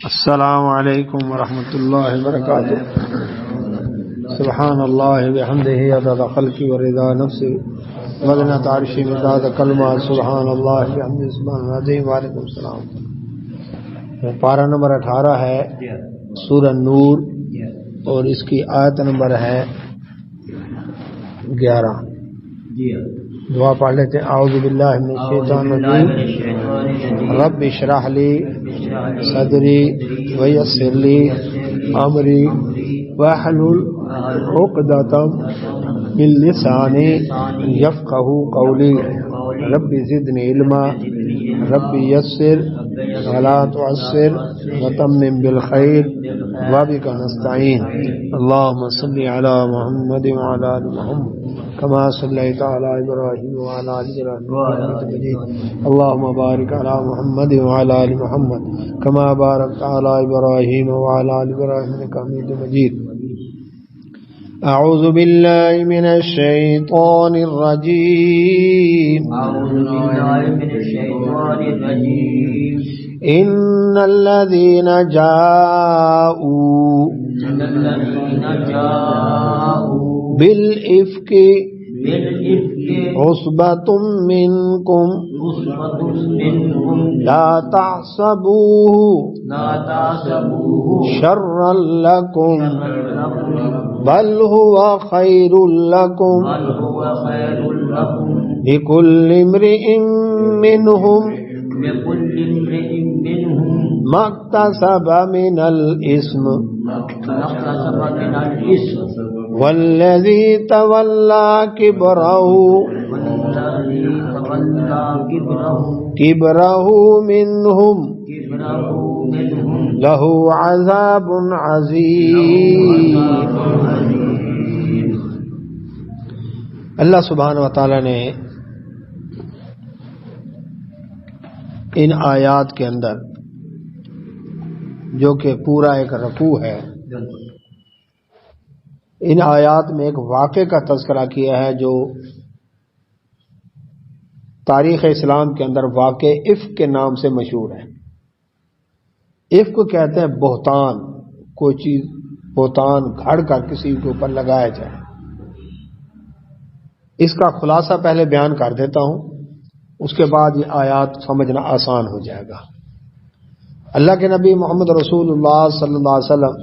السلام علیکم ورحمۃ اللہ وبرکاتہ. سبحان اللہ بحمدہ عدد خلقہ ورضا نفسہ وزنۃ عرشہ مداد کلمات. سبحان اللہ بحمدہ سبحان العظیم. وعلیکم السلام. پارہ نمبر 18 ہے سورہ نور اور اس کی آیت نمبر ہے 11. دعا پڑھ لیتے ہیں. اعوذ باللہ من الشیطان الرجیم. رب اشرح لی صدری ویسر لی امری واحلل عقدۃ من لسانی یفقہوا قولی. رب زدنی علما رب یسر ولا تعسر وتمم بالخیر وبک نستعین. اللهم صل علی محمد وعلی آل محمد كما صليت على إبراهيم وعلى آل إبراهيم إنك حميد مجيد. اللهم بارك على محمد وعلى آل محمد كما باركت على إبراهيم وعلى آل إبراهيم إنك حميد مجيد. أعوذ بالله من الشيطان الرجيم. إن الذين جاءوا بالإفك عصبة منكم لا تحسبوه شرا لكم بل هو خير لكم لكل امرئ منهم ما اكتسب من الإثم والذي تولى كبره منهم له عذاب عظيم. اللہ سبحانہ وتعالی نے ان آیات کے اندر جو کہ پورا ایک رکوع ہے، ان آیات میں ایک واقعے کا تذکرہ کیا ہے جو تاریخ اسلام کے اندر واقع افک کے نام سے مشہور ہے. افک کو کہتے ہیں بہتان، کوئی چیز بہتان گھڑ کر کسی کے اوپر لگایا جائے. اس کا خلاصہ پہلے بیان کر دیتا ہوں، اس کے بعد یہ آیات سمجھنا آسان ہو جائے گا. اللہ کے نبی محمد رسول اللہ صلی اللہ علیہ وسلم،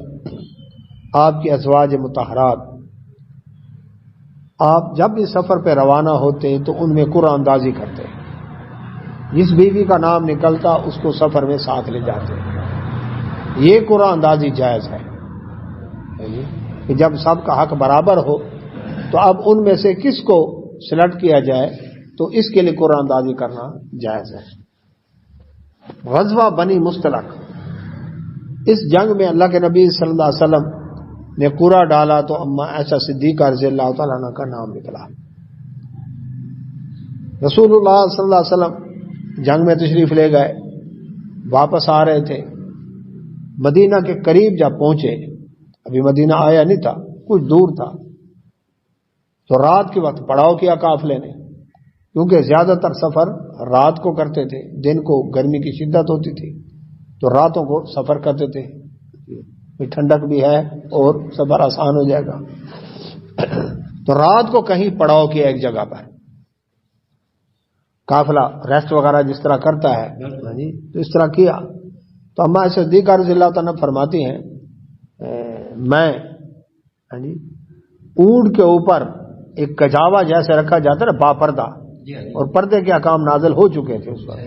آپ کی ازواج مطہرات، آپ جب بھی سفر پہ روانہ ہوتے تو ان میں قرآن اندازی کرتے. جس بیوی کا نام نکلتا اس کو سفر میں ساتھ لے جاتے. یہ قرآن اندازی جائز ہے کہ جب سب کا حق برابر ہو تو اب ان میں سے کس کو سلیکٹ کیا جائے، تو اس کے لیے قرآن اندازی کرنا جائز ہے. غزوہ بنی مستلق، اس جنگ میں اللہ کے نبی صلی اللہ علیہ وسلم نے قرآ ڈالا تو اما عائشہ صدیقہ رضی اللہ تعالیٰ عنہ کا نام نکلا. رسول اللہ صلی اللہ علیہ وسلم جنگ میں تشریف لے گئے، واپس آ رہے تھے. مدینہ کے قریب جب پہنچے، ابھی مدینہ آیا نہیں تھا، کچھ دور تھا، تو رات کے وقت پڑاؤ کیا قافلے نے، کیونکہ زیادہ تر سفر رات کو کرتے تھے. دن کو گرمی کی شدت ہوتی تھی تو راتوں کو سفر کرتے تھے، ٹھنڈک بھی ہے اور سفر آسان ہو جائے گا. تو رات کو کہیں پڑاؤ کیا ایک جگہ پر. قافلہ ریسٹ وغیرہ جس طرح کرتا ہے تو اس طرح کیا. تو اما صدیقہ رضی اللہ تعالیٰ فرماتی ہیں میں اونٹ کے اوپر ایک کجاوا جیسے رکھا جاتا ہے نا، با پردہ، اور پردے کے احکام نازل ہو چکے تھے اس وقت،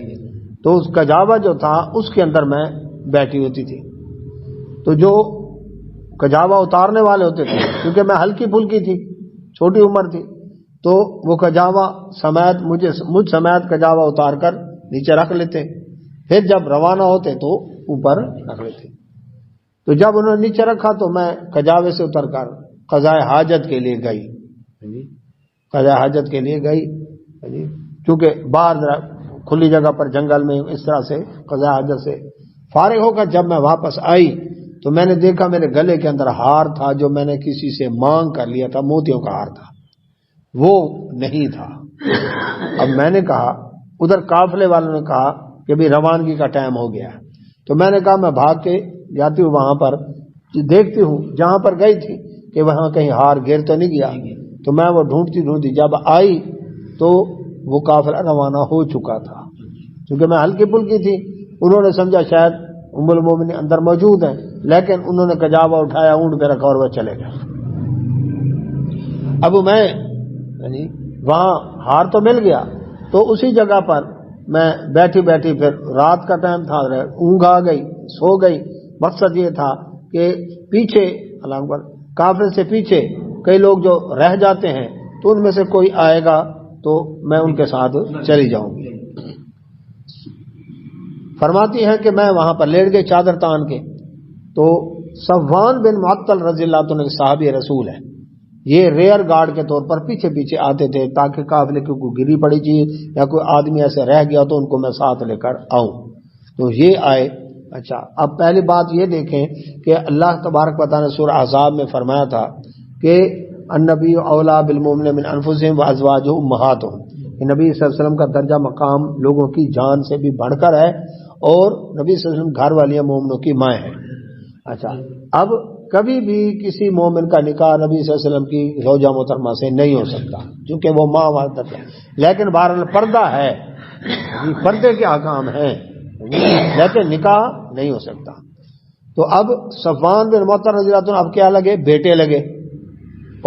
تو اس کجاوا جو تھا اس کے اندر میں بیٹھی ہوتی تھی. تو جو کجاوا اتارنے والے ہوتے تھے، کیونکہ میں ہلکی پھلکی تھی، چھوٹی عمر تھی، تو وہ کجاوا سمیت مجھ سمیت کجاوا اتار کر نیچے رکھ لیتے، پھر جب روانہ ہوتے تو اوپر رکھ لیتے. تو جب انہوں نے نیچے رکھا تو میں کجاوے سے اتر کر قضائے حاجت کے لیے گئی. قضائے حاجت کے لیے گئی، چونکہ باہر کھلی جگہ پر جنگل میں اس طرح سے قضائے حاجت سے فارغ ہو کر جب میں واپس آئی تو میں نے دیکھا میرے گلے کے اندر ہار تھا جو میں نے کسی سے مانگ کر لیا تھا، موتیوں کا ہار تھا، وہ نہیں تھا. اب میں نے کہا ادھر قافلے والوں نے کہا کہ بھی روانگی کا ٹائم ہو گیا. تو میں نے کہا میں بھاگ کے جاتی ہوں وہاں پر دیکھتی ہوں جہاں پر گئی تھی کہ وہاں کہیں ہار گر تو نہیں گیا. تو میں وہ ڈھونڈتی جب آئی تو وہ قافلہ روانہ ہو چکا تھا. کیونکہ میں ہلکی پھلکی تھی, انہوں نے سمجھا شاید ام المومنین اندر موجود ہیں, لیکن انہوں نے کجاوا اٹھایا, اونٹ پہ رکھا اور وہ چلے گئے. اب میں وہاں ہار تو مل گیا, تو اسی جگہ پر میں بیٹھی پھر رات کا ٹائم تھا, اونگ آ گئی, سو گئی. مقصد یہ تھا کہ پیچھے اللہ اکبر کافر سے پیچھے کئی لوگ جو رہ جاتے ہیں تو ان میں سے کوئی آئے گا تو میں ان کے ساتھ چلی جاؤں گی. فرماتی ہیں کہ میں وہاں پر لیٹ گئی چادر تان کے. تو صفوان بن معطل رضی اللہ عنہ صحابی رسول ہے, یہ ریئر گارڈ کے طور پر پیچھے آتے تھے تاکہ قافلے کی کوئی گری پڑی چیز یا کوئی آدمی ایسے رہ گیا تو ان کو میں ساتھ لے کر آؤں. تو یہ آئے. اچھا, اب پہلی بات یہ دیکھیں کہ اللہ تبارک و تعالی نے سورہ احزاب میں فرمایا تھا کہ النبی اولا بالمؤمنین من انفسہم وازواجہ امہاتہم, کہ نبی صلی اللہ علیہ وسلم کا درجہ مقام لوگوں کی جان سے بھی بڑھ کر ہے, اور نبی صلی اللہ علیہ وسلم گھر والی مومنوں کی مائیں ہیں. اچھا, اب کبھی بھی کسی مومن کا نکاح نبی صلی اللہ علیہ وسلم کی زوجہ محترمہ سے نہیں ہو سکتا کیونکہ وہ ماں والدت ہے, لیکن بہرحال پردہ ہے, پردے کے احکام ہیں, لیکن نکاح نہیں ہو سکتا. تو اب صفوان بن معطل رضی اللہ عنہ اب کیا لگے, بیٹے لگے,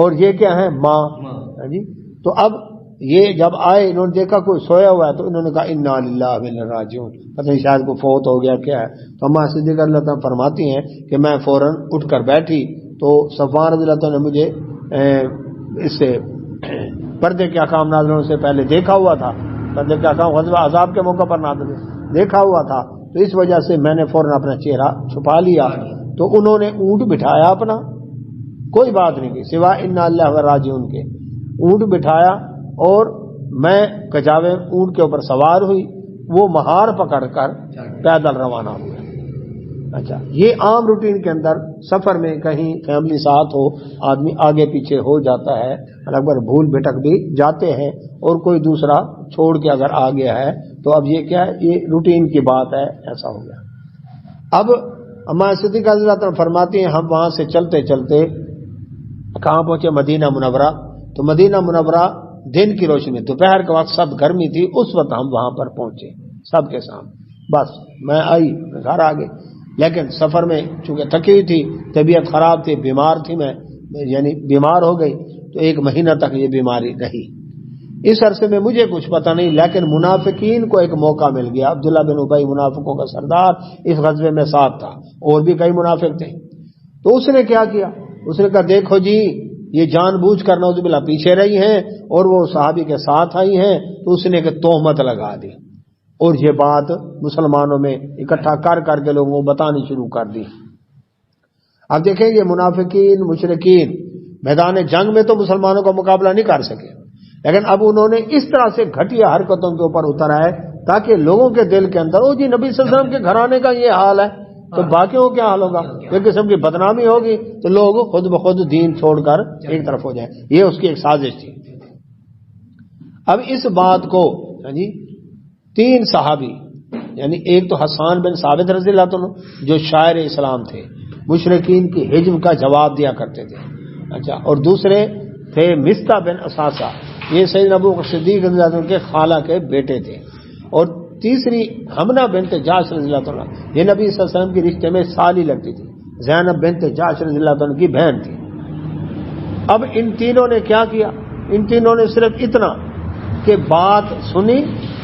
اور یہ کیا ہیں, ماں. تو اب یہ جب آئے انہوں نے دیکھا کوئی سویا ہوا ہے تو انہوں نے کہا انا للہ و انا راجعون, پتہ نہیں شاید کو فوت ہو گیا کیا ہے. تو اما صدیقہ رضی اللہ عنہ فرماتی ہیں کہ میں فوراً اٹھ کر بیٹھی تو صفوان رضی اللہ عنہ نے مجھے اس سے پردے کے احکام نازل ہونے سے پہلے دیکھا ہوا تھا, پردے کے احکام غزوہ احزاب کے موقع پر نازل دیکھا ہوا تھا, تو اس وجہ سے میں نے فوراً اپنا چہرہ چھپا لیا. تو انہوں نے اونٹ بٹھایا اپنا, کوئی بات نہیں کی سوائے انا اللہ و راجعون کے, اونٹ بٹھایا اور میں کجاوے اونٹ کے اوپر سوار ہوئی, وہ مہار پکڑ کر پیدل روانہ ہوئے. اچھا, یہ عام روٹین کے اندر سفر میں کہیں فیملی ساتھ ہو آدمی آگے پیچھے ہو جاتا ہے, اکبر بھول بھٹک بھی جاتے ہیں, اور کوئی دوسرا چھوڑ کے اگر آ گیا ہے تو اب یہ کیا ہے, یہ روٹین کی بات ہے, ایسا ہو گیا. اب اما صدیقہ رضی اللہ عنہ فرماتی ہیں ہم وہاں سے چلتے چلتے کہاں پہنچے, مدینہ منورہ. تو مدینہ منورہ دن کی روشنی, دوپہر کے وقت سب گرمی تھی, اس وقت ہم وہاں پر پہنچے سب کے سامنے. بس میں آئی گھر آ گئے, لیکن سفر میں چونکہ تھکی ہوئی تھی, طبیعت خراب تھی, بیمار تھی میں, یعنی بیمار ہو گئی, تو 1 مہینہ تک یہ بیماری رہی. اس عرصے میں مجھے کچھ پتہ نہیں, لیکن منافقین کو ایک موقع مل گیا. عبداللہ بن ابی منافقوں کا سردار اس غزوے میں ساتھ تھا, اور بھی کئی منافق تھے. تو اس نے کیا کیا, اس نے کہا دیکھو جی یہ جان بوجھ کر نعوذ باللہ پیچھے رہی ہیں اور وہ صحابی کے ساتھ آئی ہیں. تو اس نے کہ تہمت لگا دی, اور یہ بات مسلمانوں میں اکٹھا کر کے لوگوں کو بتانی شروع کر دی. اب دیکھیں یہ منافقین مشرکین میدان جنگ میں تو مسلمانوں کا مقابلہ نہیں کر سکے, لیکن اب انہوں نے اس طرح سے گھٹیا حرکتوں کے اوپر اتر آئے تاکہ لوگوں کے دل کے اندر او جی نبی صلی اللہ علیہ وسلم کے گھرانے کا یہ حال ہے تو باقیوں کو کیا حال ہوگا, ایک قسم کی بدنامی ہوگی تو لوگ خود بخود دین چھوڑ کر ایک طرف ہو جائیں. یہ اس کی ایک سازش تھی. اب اس بات کو 3 صحابی, یعنی ایک تو حسان بن ثابت رضی اللہ عنہ جو شاعر اسلام تھے, مشرکین کی ہجم کا جواب دیا کرتے تھے. اچھا, اور دوسرے تھے مستہ بن اساسہ, یہ سیدنا ابو بکر صدیق رضی اللہ عنہ کے خالہ کے بیٹے تھے. اور تیسری حمنہ بنت جاش رضی اللہ عنہ, یہ نبی صلی اللہ علیہ وسلم کی رشتے میں سالی لگتی تھی, زینب بنت جاش رضی اللہ عنہ کی بہن تھی. اب ان تینوں نے کیا کیا, ان تینوں نے صرف اتنا کہ بات سنی,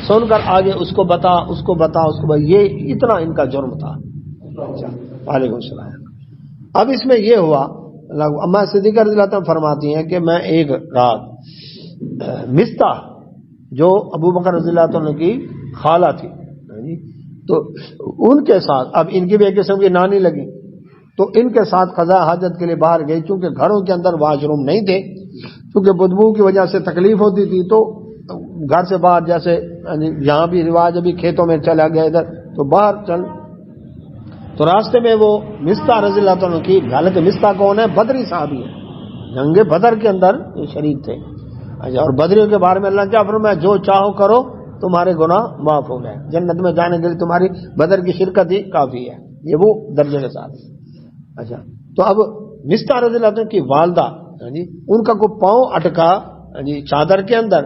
سن کر آگے اس کو بتا, یہ اتنا ان کا جرم تھا. وعلیکم السلام. اب اس میں یہ ہوا, اما صدیقہ رضی اللہ عنہ فرماتی ہیں کہ میں ایک رات مستہ جو ابو بکر رضی اللہ عنہ کی خالہ تھی, تو ان کے ساتھ, اب ان کی بھی ایک قسم کی نانی لگی, تو ان کے ساتھ قضاء حاجت کے لیے باہر گئی. چونکہ گھروں کے اندر واش روم نہیں تھے, چونکہ بدبو کی وجہ سے تکلیف ہوتی تھی, تو گھر سے باہر, جیسے یہاں بھی رواج ابھی کھیتوں میں چلا گیا ادھر, تو باہر چل. تو راستے میں وہ مستہ رضی اللہ عنہ کی, حالانکہ مستہ کون ہے, بدری صحابی ہے, جنگ بدر کے اندر یہ شریک تھے. اچھا, اور بدریوں کے بارے میں اللہ کیا فرمایا, جو چاہو کرو تمہارے گناہ معاف ہو گئے, جنت میں جانے کے لیے تمہاری بدر کی شرکت ہی کافی ہے. یہ وہ درجے کے ساتھ. اچھا, تو اب مستح رضی اللہ عنہ کی والدہ ان کا کوئی پاؤں اٹکا چادر کے اندر,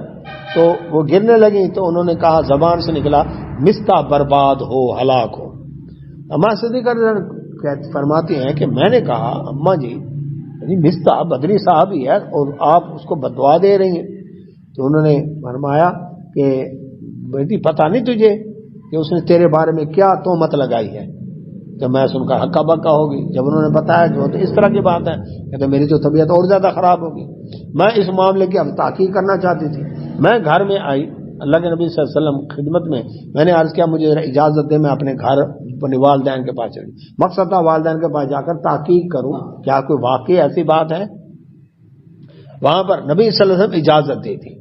تو وہ گرنے لگی, تو انہوں نے کہا, زبان سے نکلا, مستح برباد ہو, ہلاک ہو. اما صدیقہ فرماتی ہیں کہ میں نے کہا, اماں جی مستح بدری صاحب ہی ہے اور آپ اس کو بددعا دے رہی ہیں. تو انہوں نے فرمایا کہ بیٹی پتہ نہیں تجھے کہ اس نے تیرے بارے میں کیا تہمت لگائی ہے. جب میں سن کر ہکا بکا ہوگی, جب انہوں نے بتایا کہ وہ تو اس طرح کی بات ہے, کہ میری تو طبیعت اور زیادہ خراب ہوگی. میں اس معاملے کی اب تحقیق کرنا چاہتی تھی. میں گھر میں آئی, اللہ کے نبی صلی اللہ علیہ وسلم خدمت میں نے عرض کیا مجھے اجازت دے میں اپنے گھر اپنے والدین کے پاس چلی. مقصد تھا والدین کے پاس جا کر تحقیق کروں کیا کوئی واقعی ایسی بات ہے. وہاں پر نبی صلی اللہ علیہ وسلم اجازت دی تھی.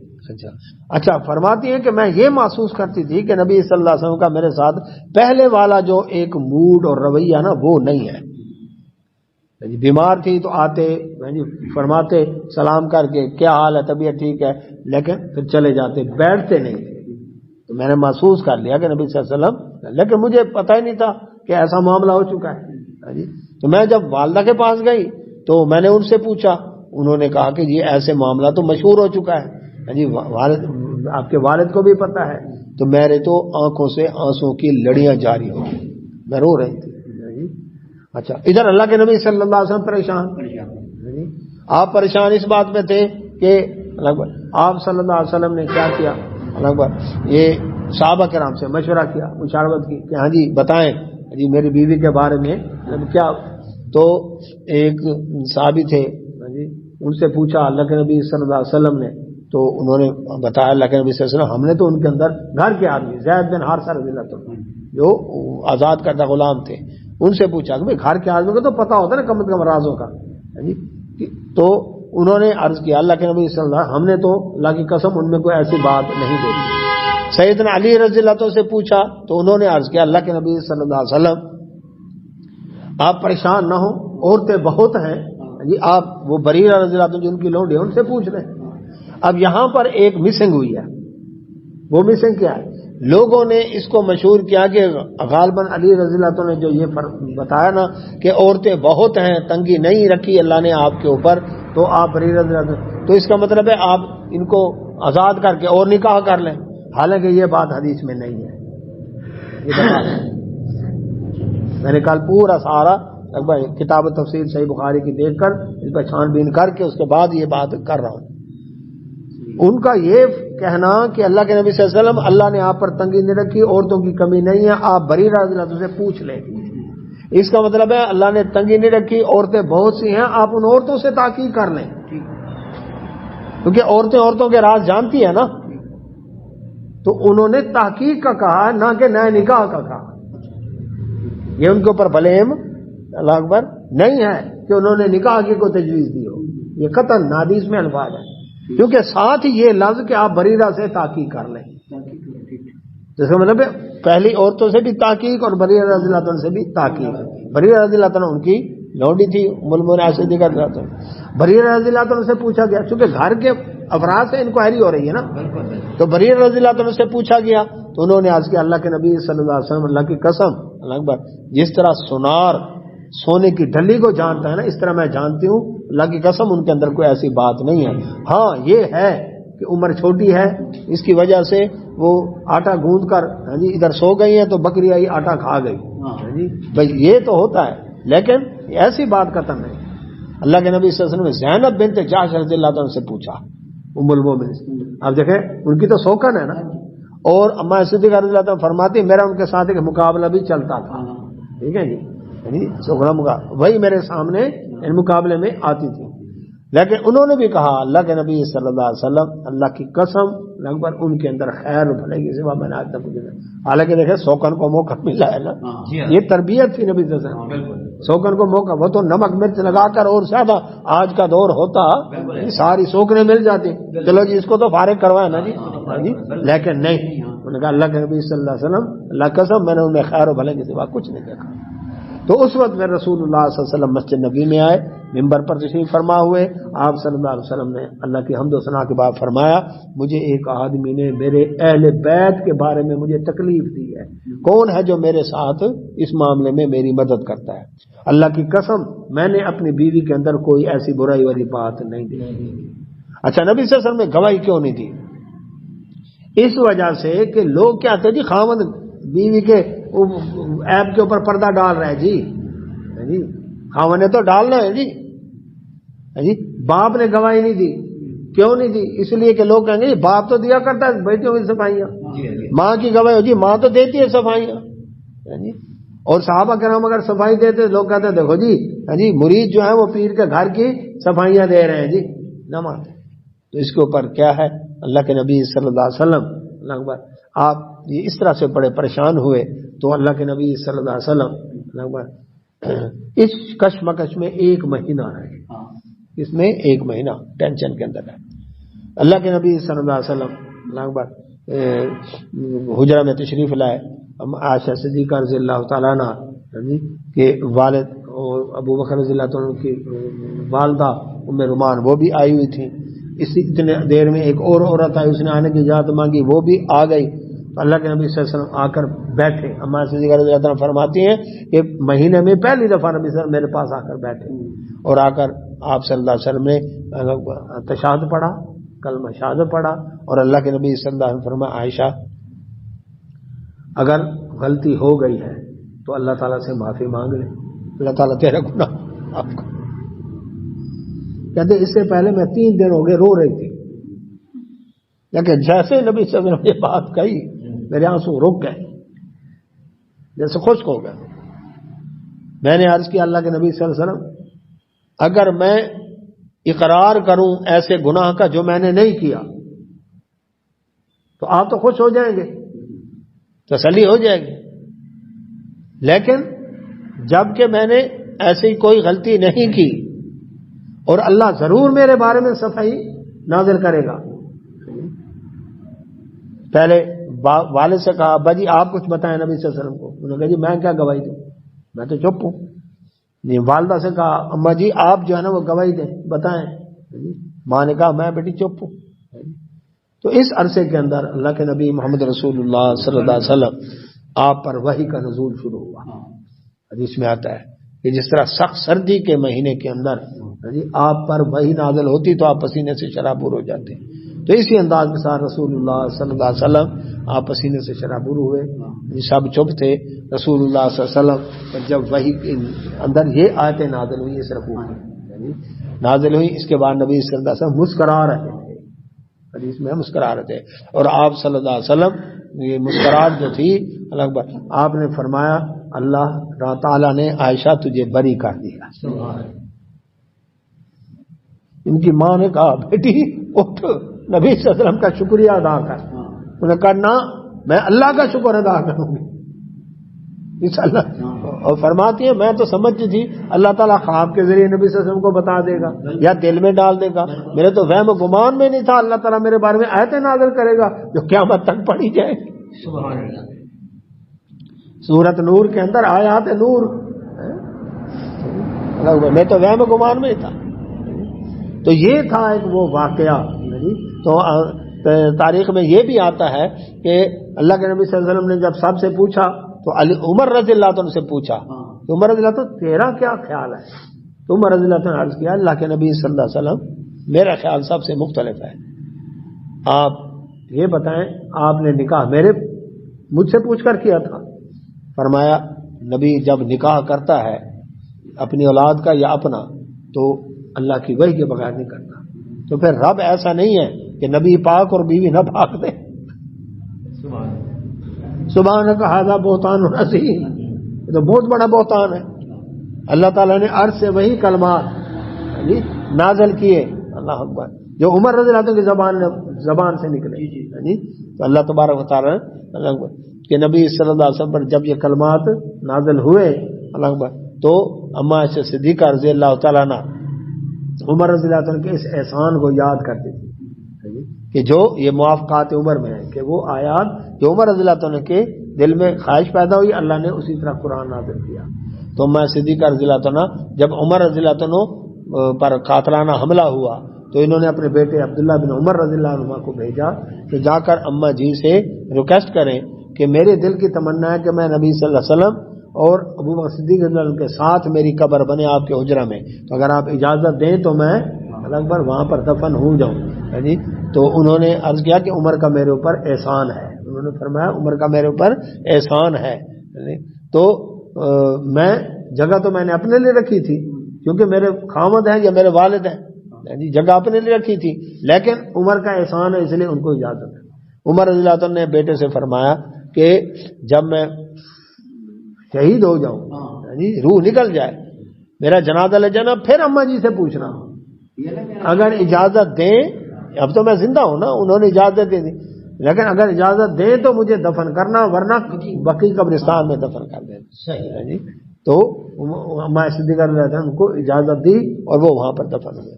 اچھا, فرماتی ہیں کہ میں یہ محسوس کرتی تھی کہ نبی صلی اللہ علیہ وسلم کا میرے ساتھ پہلے والا جو ایک موڈ اور رویہ نا وہ نہیں ہے. بیمار تھی تو آتے فرماتے سلام کر کے کیا حال ہے, طبیعت ٹھیک ہے, لیکن پھر چلے جاتے, بیٹھتے نہیں. تو میں نے محسوس کر لیا کہ نبی صلی اللہ علیہ وسلم, لیکن مجھے پتہ ہی نہیں تھا کہ ایسا معاملہ ہو چکا ہے. تو میں جب والدہ کے پاس گئی تو میں نے ان سے پوچھا, انہوں نے کہا کہ یہ ایسے معاملہ تو مشہور ہو چکا ہے, والد آپ کے والد کو بھی پتا ہے. تو میرے تو آنکھوں سے آنسوں کی لڑیاں جاری ہو گئی, میں رو رہی تھی. اچھا, ادھر اللہ کے نبی صلی اللہ علیہ وسلم پریشان. آپ پریشان اس بات میں تھے کہ آپ صلی اللہ علیہ وسلم نے کیا کیا, یہ صحابہ کرام سے مشورہ کیا, مشاورت کی کہ ہاں جی بتائیں جی میری بیوی کے بارے میں کیا. تو ایک صحابی تھے, ان سے پوچھا اللہ کے نبی صلی اللہ علیہ وسلم نے, تو انہوں نے بتایا اللہ کے نبی صلی اللہ علیہ وسلم ہم نے تو ان کے اندر گھر کے آدمی زید بن حارثہ رضی اللہ عنہ جو آزاد کردہ غلام تھے, ان سے پوچھا کہ گھر کے آدمی کو تو پتا ہوتا ہے نا کم از کم رازوں کا. تو انہوں نے عرض کیا اللہ کے نبی صلی اللہ علیہ وسلم ہم نے تو اللہ کی قسم ان میں کوئی ایسی بات نہیں دیکھی. سیدنا علی رضی اللہ عنہ سے پوچھا تو انہوں نے عرض کیا اللہ کے نبی صلی اللہ علیہ وسلم آپ پریشان نہ ہوں, عورتیں بہت ہیں جی, آپ وہ بریرہ رضی اللہ عنہ جن کی لونڈی ان سے پوچھ لیں. اب یہاں پر ایک مسنگ ہوئی ہے, وہ مسنگ کیا ہے, لوگوں نے اس کو مشہور کیا کہ غالباً علی رضی اللہ عنہ نے جو یہ بتایا نا کہ عورتیں بہت ہیں, تنگی نہیں رکھی اللہ نے آپ کے اوپر, تو آپ بریرہ رضی اللہ عنہ, تو اس کا مطلب ہے آپ ان کو آزاد کر کے اور نکاح کر لیں. حالانکہ یہ بات حدیث میں نہیں ہے. میں نے کل پورا سارا کتاب تفسیر صحیح بخاری کی دیکھ کر اس پر چھان بین کر کے اس کے بعد یہ بات کر رہا ہوں. ان کا یہ کہنا کہ اللہ کے نبی صلی اللہ علیہ وسلم اللہ نے آپ پر تنگی نہیں رکھی, عورتوں کی کمی نہیں ہے, آپ بریرہ رضی اللہ عنہ سے پوچھ لیں. اس کا مطلب ہے اللہ نے تنگی نہیں رکھی, عورتیں بہت سی ہیں, آپ ان عورتوں سے تحقیق کر لیں, کیونکہ عورتیں عورتوں کے راز جانتی ہیں نا. تو انہوں نے تحقیق کا کہا نہ کہ نئے نکاح کا کہا. یہ ان کے اوپر بلیم اللہ اکبر نہیں ہے کہ انہوں نے نکاح کی کوئی تجویز دی ہو, یہ قطعاً حدیث میں الفاظ ہے, کیونکہ ساتھ ہی یہ لفظ کہ آپ بریرہ سے تحقیق کر لیں, جس کا مطلب پہلی عورتوں سے بھی تحقیق اور بریرہ رضی اللہ عنہ سے بھی تحقیق. بریرہ رضی اللہ عنہ ان کی لونڈی تھی, بریرہ رضی اللہ عنہ سے پوچھا گیا, چونکہ گھر کے افراد سے انکوائری ہو رہی ہے نا, تو بریرہ رضی اللہ عنہ سے پوچھا گیا تو انہوں نے عرض کیا اللہ کے نبی صلی اللہ علیہ وسلم اللہ کی قسم, اللہ اکبر, جس طرح سونار سونے کی ڈھلی کو جانتا ہے نا, اس طرح میں جانتی ہوں اللہ کی قسم ان کے اندر کوئی ایسی بات نہیں ہے. ہاں یہ ہے کہ عمر چھوٹی ہے, اس کی وجہ سے وہ آٹا گوندھ کر ادھر سو گئی ہیں تو بکری آئی آٹا کھا گئی, بھائی یہ تو ہوتا ہے, لیکن ایسی بات قطع نہیں. اللہ کے نبی صلی اللہ علیہ وسلم نے زینب بنت جحش رضی اللہ عنہ سے پوچھا, ام المومنین, اب دیکھیں ان کی تو سوکن ہے نا, اور اما صدیقہ رضی اللہ عنہ فرماتی میرا ان کے ساتھ ایک مقابلہ بھی چلتا تھا, ٹھیک ہے جی, سوکھنا مقابلہ وہی میرے سامنے ان مقابلے میں آتی تھی. لیکن انہوں نے بھی کہا اللہ کے نبی صلی اللہ علیہ وسلم اللہ کی قسم اکبر ان کے اندر خیر بھلے کی سوا میں نے آج تک مجھے, حالانکہ دیکھیں سوکن کو موقع ملا ہے نا, یہ تربیت تھی نبی صلی اللہ علیہ وسلم, سوکن کو موقع, وہ تو نمک مرچ لگا کر اور زیادہ آج کا دور ہوتا ساری سوکنے مل جاتی, چلو جی اس کو تو فارغ کروائے نا جی, لیکن نہیں, انہوں نے کہا اللہ کے نبی صلی اللہ علیہ وسلم اللہ قسم میں نے ان میں خیر و بھلے کی سوا کچھ نہیں دیکھا. تو اس وقت میں رسول اللہ صلی اللہ علیہ وسلم مسجد نبی میں آئے، ممبر پر تشریف فرما ہوئے. آپ صلی اللہ علیہ وسلم نے اللہ کی حمد و ثنا کے بعد فرمایا مجھے ایک آدمی نے میرے اہل بیت کے بارے میں مجھے تکلیف دی ہے، کون ہے جو میرے ساتھ اس معاملے میں میری مدد کرتا ہے؟ اللہ کی قسم میں نے اپنی بیوی کے اندر کوئی ایسی برائی والی بات نہیں دی. اچھا نبی صلی اللہ علیہ وسلم نے گواہی کیوں نہیں دی؟ اس وجہ سے کہ لوگ کیا کہتے جی خاوند بیوی کے عیب کے اوپر پردہ ڈال رہا ہے جی خاوند نے تو ڈالنا ہے جی. باپ نے گواہی نہیں دی، کیوں نہیں دی؟ اس لیے کہ لوگ کہیں گے جی باپ تو دیا کرتا ہے بیٹیوں کی صفائیاں، ماں کی گواہی ہو جی ماں تو دیتی ہے صفائیاں. اور صحابہ کرام اگر صفائی دیتے لوگ کہتے ہیں دیکھو جی مرید جو ہے وہ پیر کے گھر کی صفائیاں دے رہے ہیں جی، نہ مانتے. تو اس کے اوپر کیا ہے؟ اللہ کے نبی صلی اللہ علیہ وسلم اللہ اکبر آپ یہ اس طرح سے بڑے پریشان ہوئے تو اللہ کے نبی صلی اللہ علیہ وسلم اللہ اکبر اس کشمکش میں ایک مہینہ ہے، اس میں ایک مہینہ ٹینشن کے اندر ہے. اللہ کے نبی صلی اللہ علیہ وسلم اللہ اکبر حجرہ میں تشریف لائے. عائشہ صدیقہ رضی اللہ تعالیٰ عنہ کے والد اور ابو بکر رضی اللہ تعالیٰ عنہ کی والدہ ام رومان وہ بھی آئی ہوئی تھی. اسی اتنے دیر میں ایک اور عورت آئی، اس نے آنے کی اجازت مانگی، وہ بھی آ گئی. تو اللہ کے نبی صلی اللہ علیہ وسلم آ کر بیٹھے. اما صدیقہ رضی اللہ عنہ فرماتی ہیں کہ مہینے میں پہلی دفعہ نبی صلی اللہ علیہ وسلم میرے پاس آ کر بیٹھے اور آ کر آپ صلی اللہ علیہ وسلم نے تشہد پڑھا، کلمہ شہادت پڑھا اور اللہ کے نبی صلی اللہ علیہ وسلم فرمایا عائشہ اگر غلطی ہو گئی ہے تو اللہ تعالیٰ سے معافی مانگ لے، اللہ تعالیٰ تیرا گناہ معاف کر. کہتے اس سے پہلے میں 3 دن ہو گئے رو رہی تھی، لیکن جیسے نبی صلی اللہ علیہ وسلم نے یہ بات کہی میرے آنسو رک گئے، جیسے خشک ہو گئے. میں نے عرض کیا اللہ کے نبی صلی اللہ علیہ وسلم اگر میں اقرار کروں ایسے گناہ کا جو میں نے نہیں کیا تو آپ تو خوش ہو جائیں گے، تسلی ہو جائے گی، لیکن جب کہ میں نے ایسی کوئی غلطی نہیں کی اور اللہ ضرور میرے بارے میں صفائی نازل کرے گا. پہلے والد سے کہا ابا جی آپ کچھ بتائیں نبی صلی اللہ علیہ وسلم کو. انہوں نے کہا جی میں کیا گواہی دوں، میں تو چپ ہوں. والدہ سے کہا اما جی آپ جو ہے نا وہ گواہی دیں بتائیں. ماں نے کہا میں بیٹی چپ ہوں. تو اس عرصے کے اندر اللہ کے نبی محمد رسول اللہ صلی اللہ علیہ وسلم آپ پر وحی کا نزول شروع ہوا. حدیث میں آتا ہے کہ جس طرح سخت سردی کے مہینے کے اندر آپ پر وحی نازل ہوتی تو آپ پسینے سے شرابور ہو جاتے. تو اسی انداز کے ساتھ رسول اللہ صلی اللہ علیہ وسلم آپ پسینے سے شرابور ہوئے. سب چپ تھے. رسول اللہ صلی اللہ علیہ وسلم جب وحی کے اندر یہ آیتیں نازل ہوئی اس رکوع میں نازل ہوئی، اس کے بعد نبی صلی اللہ علیہ وسلم مسکرا رہے تھے. حدیث میں مسکرا رہے تھے اور آپ صلی اللہ علیہ وسلم یہ مسکراہٹ جو تھی اللہ اکبر آپ نے فرمایا اللہ تعالیٰ نے عائشہ تجھے بری کر دیا. ان کی ماں نے کہا بیٹی اٹھ نبی صلی اللہ علیہ وسلم کا شکریہ ادا کر. انہوں نے کہا نہ میں اللہ کا شکر ادا کروں گی. اور فرماتی ہے میں تو سمجھتی تھی اللہ تعالیٰ خواب کے ذریعے نبی صلی اللہ علیہ وسلم کو بتا دے گا یا دل میں ڈال دے گا. میرے تو وہم و گمان میں نہیں تھا اللہ تعالیٰ میرے بارے میں آیتیں نازل کرے گا جو قیامت تک پڑھی جائے. سورۃ نور کے اندر آیات نور، میں تو وہم و گمان میں تھا. تو یہ تھا ایک وہ واقعہ. تو تاریخ میں یہ بھی آتا ہے کہ اللہ کے نبی صلی اللہ علیہ وسلم نے جب سب سے پوچھا تو عمر رضی اللہ عنہ سے پوچھا کہ عمر رضی اللہ عنہ تیرا کیا خیال ہے؟ تو عمر رضی اللہ عنہ نے عرض کیا اللہ کے نبی صلی اللہ علیہ وسلم میرا خیال سب سے مختلف ہے. آپ یہ بتائیں آپ نے نکاح مجھ سے پوچھ کر کیا تھا؟ فرمایا نبی جب نکاح کرتا ہے اپنی اولاد کا یا اپنا تو اللہ کی وحی کے بغیر نہیں کرتا. تو پھر رب ایسا نہیں ہے کہ نبی پاک اور بیوی نہ پاک دے. سبحانک ھذا بہتان عظیم، یہ تو بہت بڑا بہتان ہے. اللہ تعالیٰ نے عرش سے وہی کلمات نازل کیے اللہ اکبر جو عمر رضی اللہ عنہ کی زبان سے نکلے. تو اللہ تبارک و تعالیٰ کہ نبی صلی اللہ علیہ وسلم پر جب یہ کلمات نازل ہوئے اللہ اکبر تو اما عائشہ صدیقہ رضی اللہ تعالیٰ عنہ عمر رضی اللہ عنہ کے اس احسان کو یاد کرتے تھے کہ جو یہ موافقات عمر میں ہے کہ وہ آیات جو عمر رضی اللہ عنہ کے دل میں خواہش پیدا ہوئی اللہ نے اسی طرح قرآن نازل کیا. تو میں صدیقہ رضی اللہ عنہ جب عمر رضی اللہ عنہ پر قاتلانہ حملہ ہوا تو انہوں نے اپنے بیٹے عبداللہ بن عمر رضی اللہ عنہ کو بھیجا کہ جا کر اماں جی سے ریکویسٹ کریں کہ میرے دل کی تمنا ہے کہ میں نبی صلی اللہ علیہ وسلم اور ابو بکر صدیق رضی اللہ عنہ کے ساتھ میری قبر بنے آپ کے حجرہ میں، تو اگر آپ اجازت دیں تو میں اکبر وہاں پر دفن ہو جاؤں جی۔ تو انہوں نے عرض کیا کہ عمر کا میرے اوپر احسان ہے، انہوں نے فرمایا عمر کا میرے اوپر احسان ہے، تو میں جگہ تو میں نے اپنے لیے رکھی تھی کیونکہ میرے خامد ہیں یا میرے والد ہیں جی، جگہ اپنے لیے رکھی تھی، لیکن عمر کا احسان ہے اس لیے ان کو اجازت ہے۔ عمر رضی اللہ عنہ نے بیٹے سے فرمایا کہ جب میں شہید ہو جاؤں جی، روح نکل جائے، میرا جنازہ لے جانا، پھر اماں جی سے پوچھنا، اگر اجازت دیں، اب تو میں زندہ ہوں نا، انہوں نے اجازت دے دی، لیکن اگر اجازت دیں تو مجھے دفن کرنا، ورنہ بقی قبرستان میں دفن کر دینا جی۔ تو اماں صدیقہ رضی اللہ عنہ ان کو اجازت دی اور وہ وہاں پر دفن ہوئے۔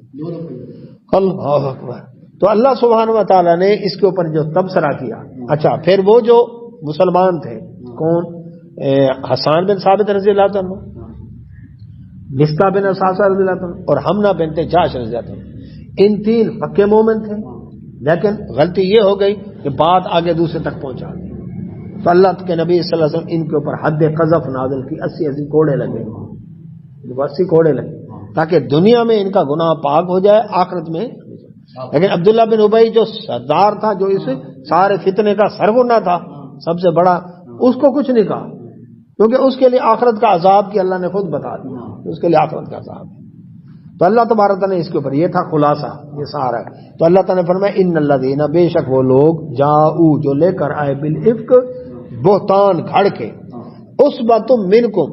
اللہ اکبر۔ تو اللہ سبحانہ و تعالیٰ نے اس کے اوپر جو تبصرہ کیا، اچھا پھر وہ جو مسلمان تھے، کون؟ حسان بن ثابت رضی اللہ عنہ، مصطح بن اساسہ رضی اللہ عنہ اور حمنہ بنت جاش رضی اللہ عنہ، ان تین پکے مومن تھے، لیکن غلطی یہ ہو گئی کہ بات آگے دوسرے تک پہنچا دی، تو اللہ کے نبی صلی اللہ علیہ وسلم ان کے اوپر حد قذف نازل کی، 80 کوڑے لگے، 80 کوڑے لگے تاکہ دنیا میں ان کا گناہ پاک ہو جائے، آخرت میں۔ لیکن عبداللہ بن ابی جو سردار تھا، جو اس سارے فتنے کا سرغنہ تھا، سب سے بڑا، اس کو کچھ نہیں کہا، کیونکہ اس کے لیے آخرت کا عذاب کی اللہ نے خود بتا دیا، اس کے لیے آخرت کا عذاب ہے۔ تو اللہ تبارک تعالیٰ نے اس کے اوپر، یہ تھا خلاصہ، یہ سارا ہے۔ تو اللہ تعالیٰ نے فرمایا ان الذین، بے شک وہ لوگ، جاؤ جو لے کر آئے، بالافک، بہتان گھڑ کے، عصبۃ منکم،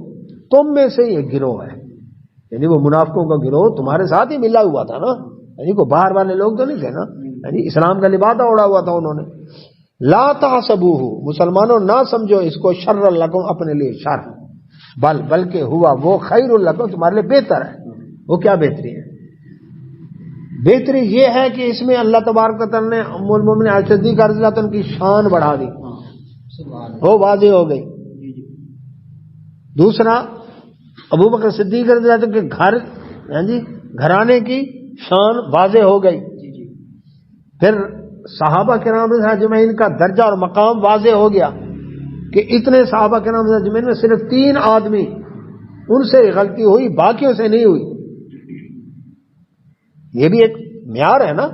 تم میں سے یہ گروہ ہے، یعنی وہ منافقوں کا گروہ تمہارے ساتھ ہی ملا ہوا تھا نا، یعنی کو باہر والے لوگ تو نہیں تھے نا، یعنی اسلام کا لبادہ اوڑا ہوا تھا انہوں نے۔ لا تحسبوہ، مسلمانوں نہ سمجھو اس کو شر لکم، اپنے لیے شر، بلکہ ہوا وہ خیر لکم، تمہارے لیے بہتر ہے۔ وہ کیا بہتری ہے؟ بہتری یہ ہے کہ اس میں اللہ تبارک و تعالیٰ نے ام المومنین عائشہ صدیقہ رضی اللہ عنہ کی شان بڑھا دی، وہ واضح ہو گئی۔ دوسرا، ابو بکر صدیق رضی اللہ عنہ کے گھر، جی گھرانے کی شان واضح ہو گئی۔ پھر صحابہ کرام اجمعین کا درجہ اور مقام واضح ہو گیا کہ اتنے صحابہ کرام اجمعین میں صرف 3 آدمی ان سے غلطی ہوئی، باقیوں سے نہیں ہوئی۔ یہ بھی ایک معیار ہے نا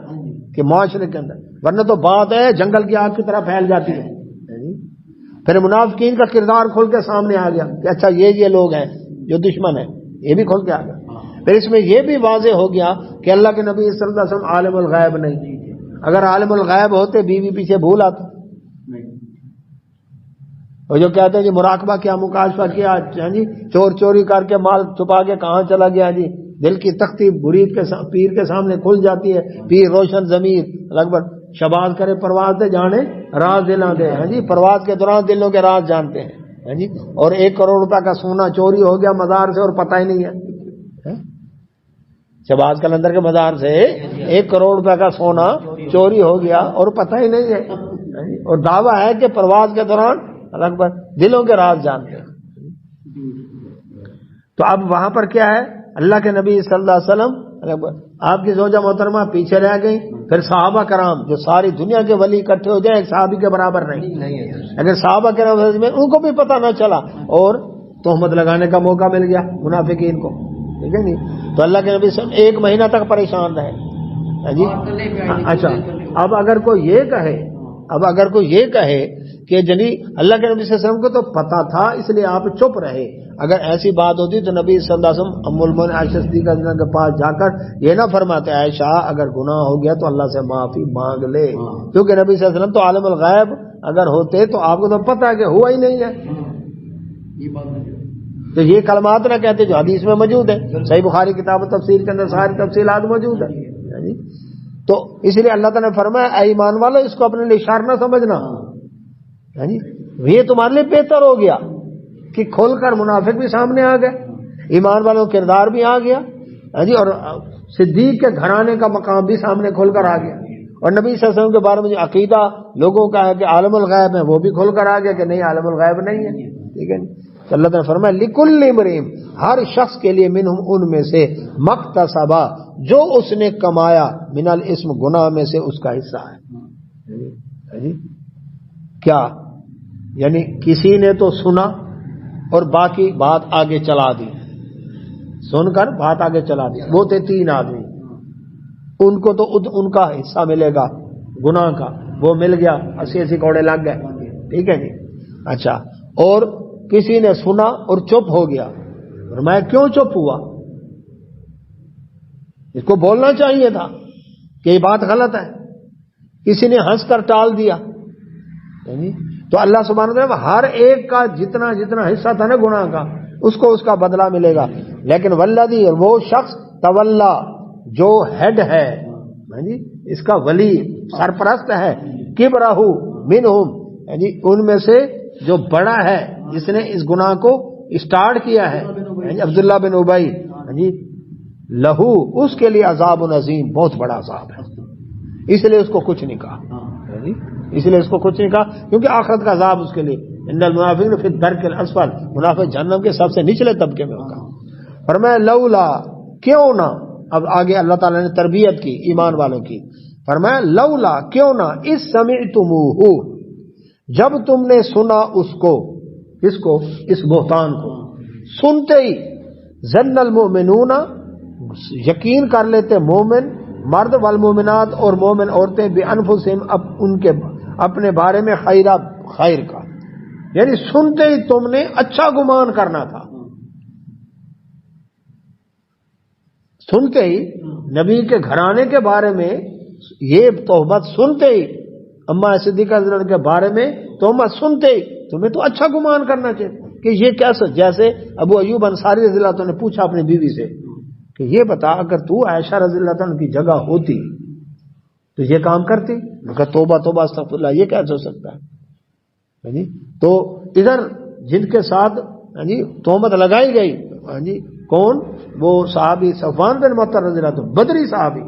کہ معاشرے کے اندر، ورنہ تو بات ہے جنگل کی آگ کی طرح پھیل جاتی ہے۔ پھر منافقین کا کردار کھل کے سامنے آ گیا کہ اچھا یہ لوگ ہیں جو دشمن ہیں، یہ بھی کھل کے آ گیا۔ پھر اس میں یہ بھی واضح ہو گیا کہ اللہ کے نبی صلی اللہ علیہ وسلم عالم الغیب نہیں، اگر عالم الغیب ہوتے بیوی پیچھے بھول آتے، اور جو کہتے ہیں جی مراقبہ کیا، مکاشفہ کیا، جی چور چوری کر کے مال چھپا کے کہاں چلا گیا، جی دل کی تختی مرید کے پیر کے سامنے کھل جاتی ہے، پیر روشن ضمیر لگ بھگ شباز کرے پرواز دے جانے راز دلاں دے، جی پرواز کے دوران دلوں کے راز جانتے ہیں جی۔ اور 1 کروڑ روپے کا سونا چوری ہو گیا مزار سے اور پتہ ہی نہیں ہے، شباز کلندر کے مزار سے 1 کروڑ روپے کا سونا چوری ہو گیا اور پتہ ہی نہیں ہے، اور دعویٰ ہے کہ پرواز کے دوران لگ بھگ دلوں کے راز جانتے ہیں۔ تو اب وہاں پر کیا ہے، اللہ کے نبی صلی اللہ علیہ وسلم، آپ کی زوجہ محترمہ پیچھے رہ گئی، پھر صحابہ کرام جو ساری دنیا کے ولی اکٹھے ہو جائیں ایک صحابی کے برابر نہیں، اگر صحابہ کرام میں ان کو بھی پتہ نہ چلا اور تہمت لگانے کا موقع مل گیا منافقین کو، ٹھیک ہے نہیں۔ تو اللہ کے نبی صلی اللہ علیہ وسلم 1 مہینہ تک پریشان رہے جی۔ اچھا اب اگر کوئی یہ کہے کہ جنی اللہ کے نبی صلی اللہ علیہ وسلم کو تو پتا تھا اس لیے آپ چپ رہے، اگر ایسی بات ہوتی تو نبی صلی اللہ علیہ وسلم ام المومنین عائشہ صدیقہ رضی اللہ عنہا کے پاس جا کر یہ نہ فرماتے عائشہ اگر گناہ ہو گیا تو اللہ سے معافی مانگ لے، کیونکہ نبی صلی اللہ علیہ وسلم تو عالم الغیب اگر ہوتے تو آپ کو تو پتہ ہے کہ ہوا ہی نہیں ہے، تو یہ کلمات نہ کہتے جو حدیث میں موجود ہے، صحیح بخاری کتاب و تفسیر کے اندر ساری تفصیلات موجود ہے۔ تو اس لیے اللہ تعالیٰ نے فرمایا اے ایمان والو اس کو اپنے لیے شر نہ سمجھنا، یہ تمہارے لیے بہتر ہو گیا کہ کھول کر منافق بھی سامنے آ گئے، ایمان والوں کا کردار بھی آ گیا جی، اور صدیق کے گھرانے کا مقام بھی سامنے کھول کر آ گیا، اور نبی صلی اللہ علیہ وسلم کے بارے میں جو عقیدہ لوگوں کا ہے کہ عالم الغیب ہے وہ بھی کھول کر آ گیا کہ نہیں عالم الغیب نہیں ہے، ٹھیک ہے۔ تو اللہ تعالیٰ نے فرمایا لکل امرئ، ہر شخص کے لیے منہم ان میں سے مکتسبا، جو اس نے کمایا، من الاسم گناہ میں سے اس کا حصہ ہے۔ کیا یعنی کسی نے تو سنا اور باقی بات آگے چلا دی، سن کر بات آگے چلا دی، وہ تھے 3 آدمی، ان کو تو ان کا حصہ ملے گا گناہ کا، وہ مل گیا، 80 کوڑے لگ گئے، ٹھیک ہے جی۔ اچھا، اور کسی نے سنا اور چپ ہو گیا، اور میں کیوں چپ ہوا؟ اس کو بولنا چاہیے تھا کہ یہ بات غلط ہے، کسی نے ہنس کر ٹال دیا۔ تو اللہ سبحانہ وتعالی ہر ایک کا جتنا جتنا حصہ تھا نا گناہ کا، اس کو اس کا بدلہ ملے گا۔ لیکن والذی، وہ شخص تولا، جو ہیڈ ہے، اس کا ولی سرپرست ہے، کبرہ منہم، ان میں سے جو بڑا ہے، جس نے اس گناہ کو اسٹارٹ کیا ہے، عبداللہ بن ابی، لہو، اس کے لیے عذاب عظیم، بہت بڑا عذاب ہے، اس لیے اس کو کچھ نہیں کہا، اس لیے اس کو کچھ نہیں کہا کیونکہ آخرت کا عذاب اس کے لیے، ان المنافقین فی الدرک الاسفل، منافق جہنم کے سب سے نچلے طبقے میں ہوگا۔ فرمایا لولا، کیوں نہ، اب آگے اللہ تعالیٰ نے تربیت کی ایمان والوں کی، فرمایا لولا، کیوں نہ، اس سمعتموہ، جب تم نے سنا اس کو، کس کو؟ اس بہتان کو، سنتے ہی، ظن المؤمنون، یقین کر لیتے مومن مرد، والمومنات، اور مومن عورتیں، بانفسہم، ان کے اپنے بارے میں، خیر کا، یعنی سنتے ہی تم نے اچھا گمان کرنا تھا، سنتے ہی نبی کے گھرانے کے بارے میں یہ تہمت، سنتے ہی اما صدیقہ رضی اللہ عنہا کے بارے میں تہمت سنتے ہی تمہیں تو اچھا گمان کرنا چاہیے کہ یہ کیسے، جیسے ابو ایوب انصاری رضی اللہ عنہ نے پوچھا اپنی بیوی سے کہ یہ بتا، اگر تو عائشہ رضی اللہ عنہ کی جگہ ہوتی تو یہ کام کرتی؟ کہا توبہ توبہ استغفر اللہ، یہ کیسے ہو سکتا ہے؟ تو ادھر جن کے ساتھ تہمت لگائی گئی، کون؟ وہ صحابی صفوان بن معطل رضی اللہ عنہ، بدری صحابی۔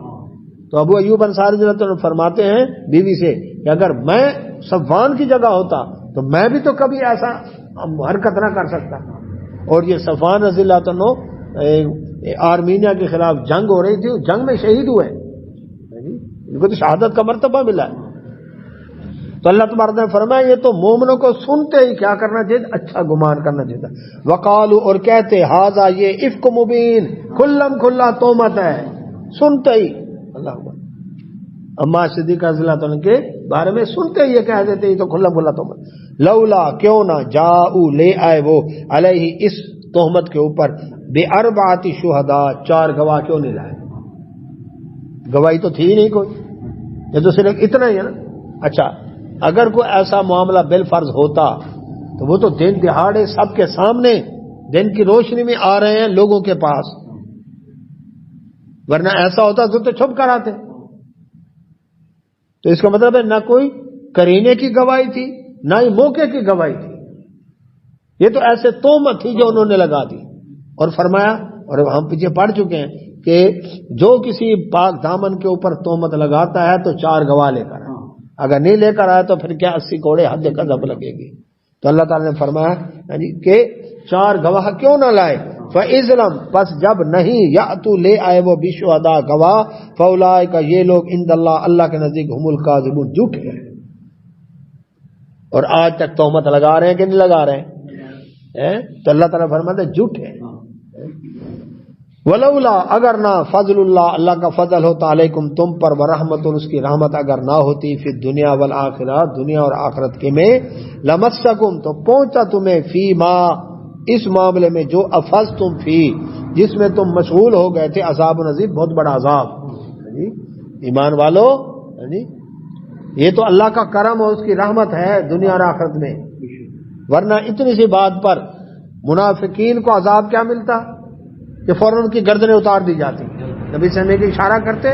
تو ابو ایوب انصاری رضی اللہ عنہ فرماتے ہیں بیوی سے کہ اگر میں صفوان کی جگہ ہوتا تو میں بھی تو کبھی ایسا حرکت نہ کر سکتا۔ اور یہ صفوان رضی اللہ عنہ آرمینیا کے خلاف جنگ ہو رہی تھی، جنگ میں شہید ہوئے، ان کو تو شہادت کا مرتبہ ملا ہے۔ تو اللہ تبارک نے فرمایا یہ تو مومنوں کو سنتے ہی کیا کرنا چاہیے؟ اچھا گمان کرنا چاہیے۔ وقالو، اور کہتے، ھذا، یہ افک مبین، کھلم کھلا تہمت ہے، سنتے ہی، اللہ اکبر، اما صدیقہ رضی اللہ عنہ کے بارے میں سنتے ہی یہ کہہ دیتے یہ تو کھلم کھلا تہمت۔ لولا، کیوں نہ، جاؤ، لے آئے وہ، علیہ، اس تہمت کے اوپر، باربعۃ شہداء، 4 گواہ کیوں نہیں لائے؟ گواہی تو تھی نہیں کوئی، یہ تو صرف اتنا ہی ہے نا۔ اچھا، اگر کوئی ایسا معاملہ بالفرض ہوتا تو وہ تو دن دہاڑے سب کے سامنے دن کی روشنی میں آ رہے ہیں لوگوں کے پاس، ورنہ ایسا ہوتا تو چھپ کر آتے۔ تو اس کا مطلب ہے نہ کوئی کرینے کی گواہی تھی، نہ ہی موقع کی گواہی تھی، یہ تو ایسے تہمت تھی جو انہوں نے لگا دی۔ اور فرمایا، اور ہم پیچھے پڑھ چکے ہیں کہ جو کسی پاک دامن کے اوپر تہمت لگاتا ہے تو 4 گواہ لے کر آئے، اگر نہیں لے کر آیا تو پھر کیا 80 کوڑے حد قذف لگے گی۔ تو اللہ تعالی نے فرمایا کہ 4 گواہ کیوں نہ لائے، فَإِذْ پس جب نہیں، یأتوا، لے آئے وہ، بشہداء، گواہ، فَأُولَٰئِکَ، یہ لوگ، عند اللہ، اللہ کے نزدیک، ہم الکاذبون، جھوٹے ہیں۔ اور آج تک تہمت لگا رہے ہیں کہ نہیں لگا رہے ہیں؟ تو اللہ تعالیٰ فرماتے ہیں جھوٹے ہیں۔ ولولا، اگر نہ، فضل اللہ، اللہ کا فضل ہوتا، علیکم، تم پر، ورحمت، اس کی رحمت اگر نہ ہوتی، فی الدنیا والآخرہ، دنیا اور آخرت کے میں، لمسکم، تو پہنچا تمہیں، فی ما، اس معاملے میں، جو افضتم فی، جس میں تم مشغول ہو گئے تھے، عذاب عظیم، بہت بڑا عذاب۔ ایمان والو، یہ تو اللہ کا کرم اور اس کی رحمت ہے دنیا اور آخرت میں، ورنہ اتنی سی بات پر منافقین کو عذاب کیا ملتا کہ فوراً ان کی گردنیں اتار دی جاتی۔ نبی سے ہمیں اشارہ کرتے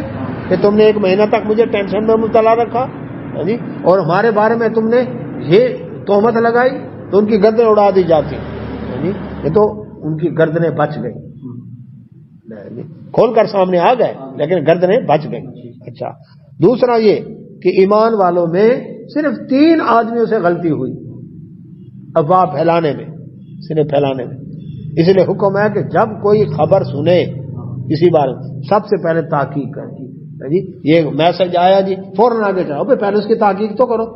کہ تم نے 1 مہینہ تک مجھے ٹینشن میں مبتلا رکھا، اور ہمارے بارے میں تم نے یہ تہمت لگائی، تو ان کی گردنیں اڑا دی جاتی۔ یہ تو ان کی گردنیں بچ گئی، کھول کر سامنے آ گئے لیکن گردنیں بچ گئی۔ اچھا، دوسرا یہ کہ ایمان والوں میں صرف 3 آدمیوں سے غلطی ہوئی افواہ پھیلانے میں، سنے پھیلانے میں. اس لیے حکم ہے کہ جب کوئی خبر سنے کسی بارے میں سب سے پہلے تحقیق کریں. جی یہ میسج آیا جی فوراً آگے چڑھاؤ، پہلے اس کی تحقیق تو کرو.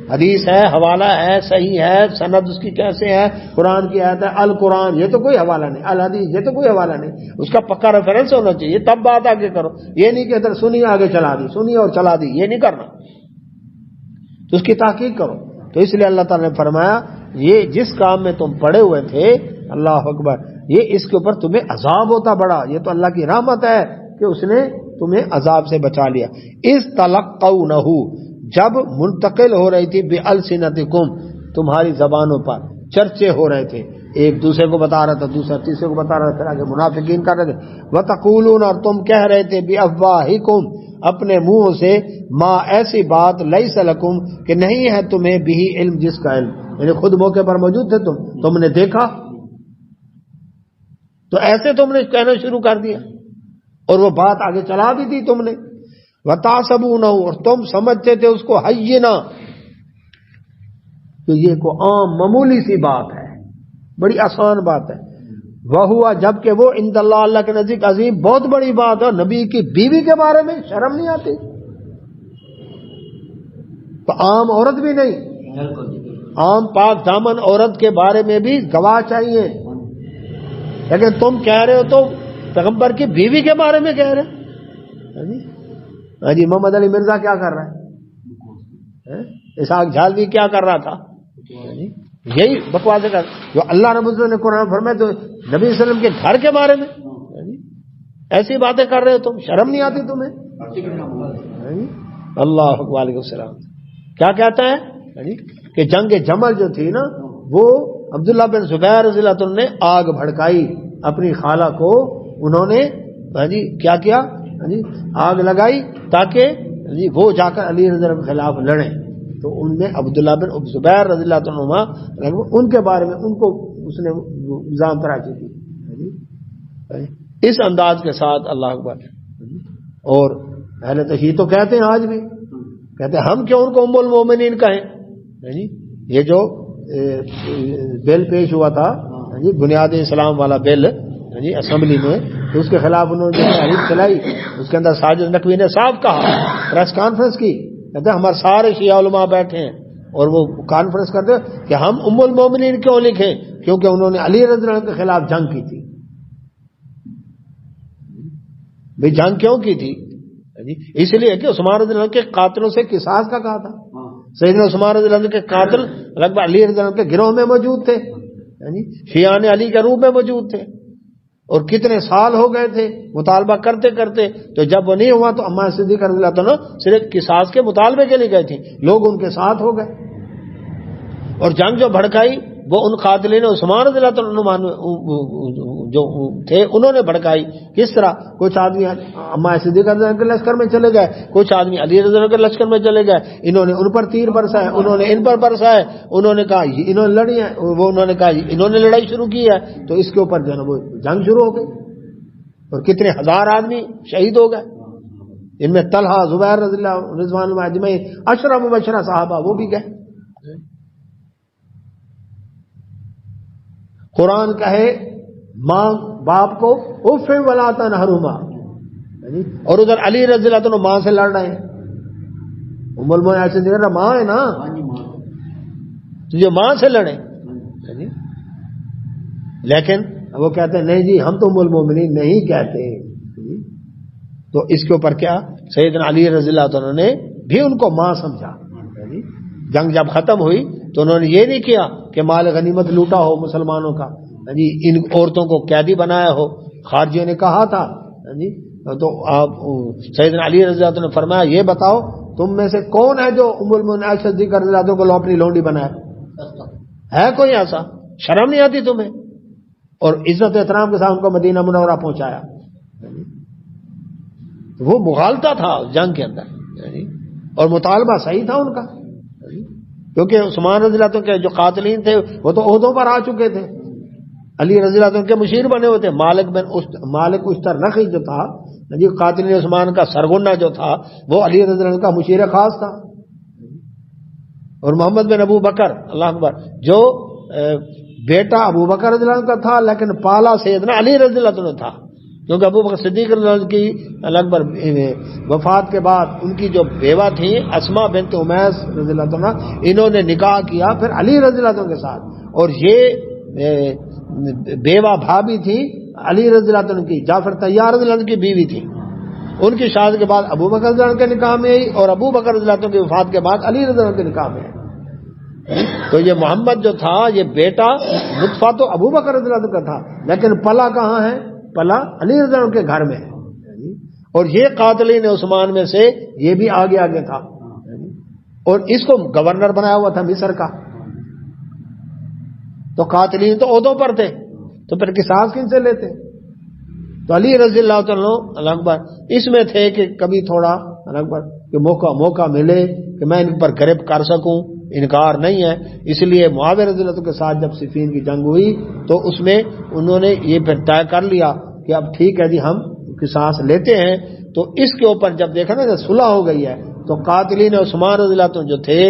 حدیث ہے، حوالہ ہے، صحیح ہے، سند اس کی کیسے ہے، قرآن کی آیت ہے، القرآن یہ تو کوئی حوالہ نہیں، الحدیث یہ تو کوئی حوالہ نہیں، اس کا پکا ریفرنس ہونا چاہیے، تب بات آگے کرو. یہ نہیں کہ ادھر سنی آگے چلا دی، سنی اور چلا دی، یہ نہیں کرنا. تو اس کی تحقیق کرو. تو اس لیے اللہ تعالیٰ نے فرمایا یہ جس کام میں تم پڑے ہوئے تھے، اللہ اکبر، یہ اس کے اوپر تمہیں عذاب ہوتا بڑا، یہ تو اللہ کی رحمت ہے کہ اس نے تمہیں عذاب سے بچا لیا. اس تلقونہ، جب منتقل ہو رہی تھی بِأَلْسِنَتِكُمْ، تمہاری زبانوں پر چرچے ہو رہے تھے، ایک دوسرے کو بتا رہا تھا، دوسرا تیسرے کو بتا رہا تھا، آگے منافقین کر رہے تھے. وَتَقُولُونَ، اور تم کہہ رہے تھے بِأَفْوَاهِكُمْ، اپنے منہوں سے، ما ایسی بات لیس لکم، کہ نہیں ہے تمہیں بھی علم، جس کا علم، یعنی خود موقع پر موجود تھے تم نے دیکھا تو ایسے تم نے کہنا شروع کر دیا اور وہ بات آگے چلا بھی دی تم نے. وَتَحْسَبُونَهُ، اور تم سمجھتے تھے اس کو ہینا، کہ یہ کو عام معمولی سی بات ہے، بڑی آسان بات ہے. وَهُوَ، جبکہ وہ عند اللہ، اللہ کے نزدیک عظیم، بہت بڑی بات ہے. نبی کی بیوی کے بارے میں شرم نہیں آتی؟ تو عام عورت بھی نہیں، عام پاک دامن عورت کے بارے میں بھی گواہ چاہیے. لیکن تم کہہ رہے ہو تو پیغمبر کی بیوی کے بارے میں کہہ رہے. ہاں جی، محمد علی مرزا کیا کر رہا ہے؟ اسحاق جھالوی کیا کر رہا تھا؟ یہی بکواس کر جو اللہ رب العزت نے قرآن فرمائے تو نبی صلی اللہ علیہ وسلم کے گھر کے بارے میں ایسی باتیں کر رہے ہو تم، شرم نہیں آتی تمہیں؟ اللہ وعلیکم السلام. کیا کہتا ہے کہ جنگ جمل جو تھی نا، وہ عبداللہ بن زبیر رضی اللہ عنہ نے آگ بھڑکائی اپنی خالہ کو، انہوں نے کیا کیا، آگ لگائی تاکہ وہ جا کر علی رضی اللہ عنہ کے خلاف لڑیں. تو ان میں عبداللہ بن زبیر رضی اللہ عنہ ان کے بارے میں ان کو اس نے الزام تراشی کی اس انداز کے ساتھ. اللہ اکبر. اور اہل تشیع تو کہتے ہیں آج بھی، کہتے ہیں ہم کیوں ان کو ام المومنین کہیں. یہ جو بل پیش ہوا تھا بنیاد اسلام والا بل اسمبلی میں، تو اس کے خلاف انہوں نے جو تحریک چلائی، اس کے اندر ساجد نقوی نے صاف کہا، پریس کانفرنس کی، کہتے ہیں ہمارے سارے شیعہ علماء بیٹھے ہیں اور وہ کانفرنس کرتے کہ ہم ام المومنین کیوں لکھیں، کیونکہ انہوں نے علی رضی اللہ عنہ کے خلاف جنگ کی تھی. بھئی جنگ کیوں کی تھی؟ اس لیے کہ عثمان رضی اللہ عنہ کے قاتلوں سے قصاص کا کہا تھا. سیدنا عثمان رضی اللہ عنہ کے قاتل لگ بھگ علی رضی اللہ عنہ کے گروہ میں موجود تھے، شیعان علی کے روپ میں موجود تھے، اور کتنے سال ہو گئے تھے مطالبہ کرتے کرتے. تو جب وہ نہیں ہوا تو اماں صدیقہ رضی اللہ عنہ صرف قصاص کے مطالبے کے لیے گئے تھے، لوگ ان کے ساتھ ہو گئے. اور جنگ جو بھڑکائی وہ ان قاتلین عثمان رضی اللہ عنہ جو تھے انہوں نے بھڑکائی. کس طرح؟ کچھ آدمی اماں صدیقہ رضی اللہ عنہ کے لشکر میں چلے گئے، کچھ آدمی علی رضی اللہ عنہ کے لشکر میں چلے گئے، انہوں نے ان پر تیر برسائے، انہوں نے ان پر برسائے، انہوں نے کہا انہوں نے لڑی ہے، وہ انہوں نے کہا انہوں نے لڑائی شروع کی ہے. تو اس کے اوپر جو ہے وہ جنگ شروع ہو گئی اور کتنے ہزار آدمی شہید ہو گئے. ان میں طلحہ، زبیر رضی اللہ رضوان اللہ اجمعین، 10 مبشرہ صحابہ وہ بھی گئے. قرآن کہے ماں باپ کو اف ولا تنہرہما، اور ادھر علی رضی اللہ عنہ ماں سے لڑ رہے ہیں. ام المومنین ایسے دیکھ رہا ماں ہے نا، تجھے ماں سے لڑیں. لیکن وہ کہتے ہیں نہیں جی ہم تو ام المومنین نہیں کہتے. تو اس کے اوپر کیا سیدنا علی رضی اللہ عنہ نے بھی ان کو ماں سمجھا. جنگ جب ختم ہوئی تو انہوں نے یہ نہیں کیا کہ مال غنیمت لوٹا ہو مسلمانوں کا، ان عورتوں کو قیدی بنایا ہو. خارجیوں نے کہا تھا تو آپ سیدنا علی رضی اللہ عنہ نے فرمایا یہ بتاؤ تم میں سے کون ہے جو ام المومنین عائشہ صدیقہ رضی اللہ عنہ کو اپنی لونڈی بنایا؟ ہے کوئی ایسا؟ شرم نہیں آتی تمہیں؟ اور عزت احترام کے ساتھ ان کو مدینہ منورہ پہنچایا. وہ مغالطہ تھا جنگ کے اندر، اور مطالبہ صحیح تھا ان کا، کیونکہ عثمان رضی اللہ عنہ کے جو قاتلین تھے وہ تو عہدوں پر آ چکے تھے، علی رضی اللہ عنہ کے مشیر بنے ہوئے تھے. مالک اشتر نخی جو تھا قاتلین عثمان کا سرگنہ جو تھا وہ علی رضی اللہ عنہ کا مشیر خاص تھا. اور محمد بن ابو بکر، اللہ اکبر، جو بیٹا ابو بکر رضی اللہ عنہ کا تھا، لیکن پالا سیدنا علی رضی اللہ عنہ تھا، کیونکہ ابو بکر صدیق رضی اللہ عنہ کی لگ بھگ وفات کے بعد ان کی جو بیوہ تھی اسماء بنت امیس رضی اللہ عنہ، انہوں نے نکاح کیا پھر علی رضی اللہ عنہ کے ساتھ، اور یہ بیوہ بھابی تھی علی رضی اللہ عنہ کی، جعفر طیار رضی اللہ عنہ کی بیوی تھی، ان کی شادی کے بعد ابو بکر رضی اللہ عنہ کے نکاح میں آئی، اور ابو بکر رضی اللہ عنہ کی وفات کے بعد علی رضی اللہ عنہ کے نکاح میں آئی۔ تو یہ محمد جو تھا یہ بیٹا نطفہ تو ابو بکر رضی اللہ عنہ کا تھا، لیکن پلا کہاں ہے؟ پلا علی رضی اللہ عنہ کے گھر میں ہے، اور یہ قاتلین عثمان میں سے یہ بھی آگے آگے تھا، اور اس کو گورنر بنایا ہوا تھا مصر کا، تو قاتلین تو عہدوں پر تھے، تو پھر قصاص کن سے لیتے؟ تو علی رضی اللہ عنہ اکبر اس میں تھے کہ کبھی تھوڑا اکبر کہ موقع ملے کہ میں ان پر گرفت کر سکوں، انکار نہیں ہے، اس لیے معاویہ رضی اللہ عنہ کے ساتھ جب صفین کی جنگ ہوئی تو اس میں انہوں نے یہ پھر طے کر لیا کہ اب ٹھیک ہے جی ہم قصاص لیتے ہیں، تو اس کے اوپر جب دیکھا نا کہ صلح ہو گئی ہے تو قاتلین عثمان رضی اللہ عنہ جو تھے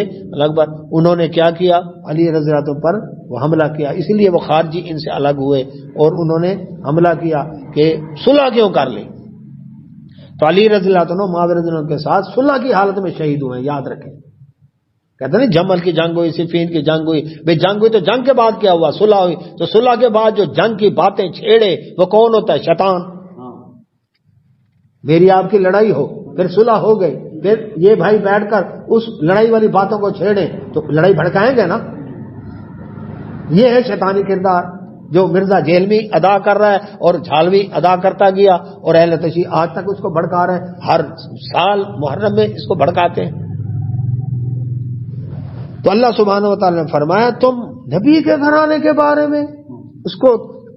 اکبر انہوں نے کیا کیا؟ علی رضی اللہ عنہ پر وہ حملہ کیا، اس لیے وہ خارجی ان سے الگ ہوئے اور انہوں نے حملہ کیا کہ صلح کیوں کر لی۔ تو علی رضی اللہ عنہ معاویہ رضی اللہ عنہ کے ساتھ صلح کی حالت میں شہید ہوئے، یاد رکھیں، کہتے ہیں جمل کی جنگ ہوئی، صفین کی جنگ ہوئی، بھئی جنگ ہوئی تو جنگ کے بعد کیا ہوا؟ صلح ہوئی، تو صلح کے بعد جو جنگ کی باتیں چھیڑے وہ کون ہوتا ہے؟ شیطان۔ میری آپ کی لڑائی ہو، پھر صلح ہو گئی، پھر یہ بھائی بیٹھ کر اس لڑائی والی باتوں کو چھیڑیں تو لڑائی بھڑکائیں گے نا۔ یہ ہے شیطانی کردار جو مرزا جیلمی ادا کر رہا ہے اور جھالوی ادا کرتا گیا، اور اہل تشیع آج تک اس کو بھڑکا رہے ہیں، ہر سال محرم میں اس کو بھڑکاتے ہیں۔ تو اللہ سبحانہ و تعالی نے فرمایا تم نبی کے گھرانے کے بارے میں اس کو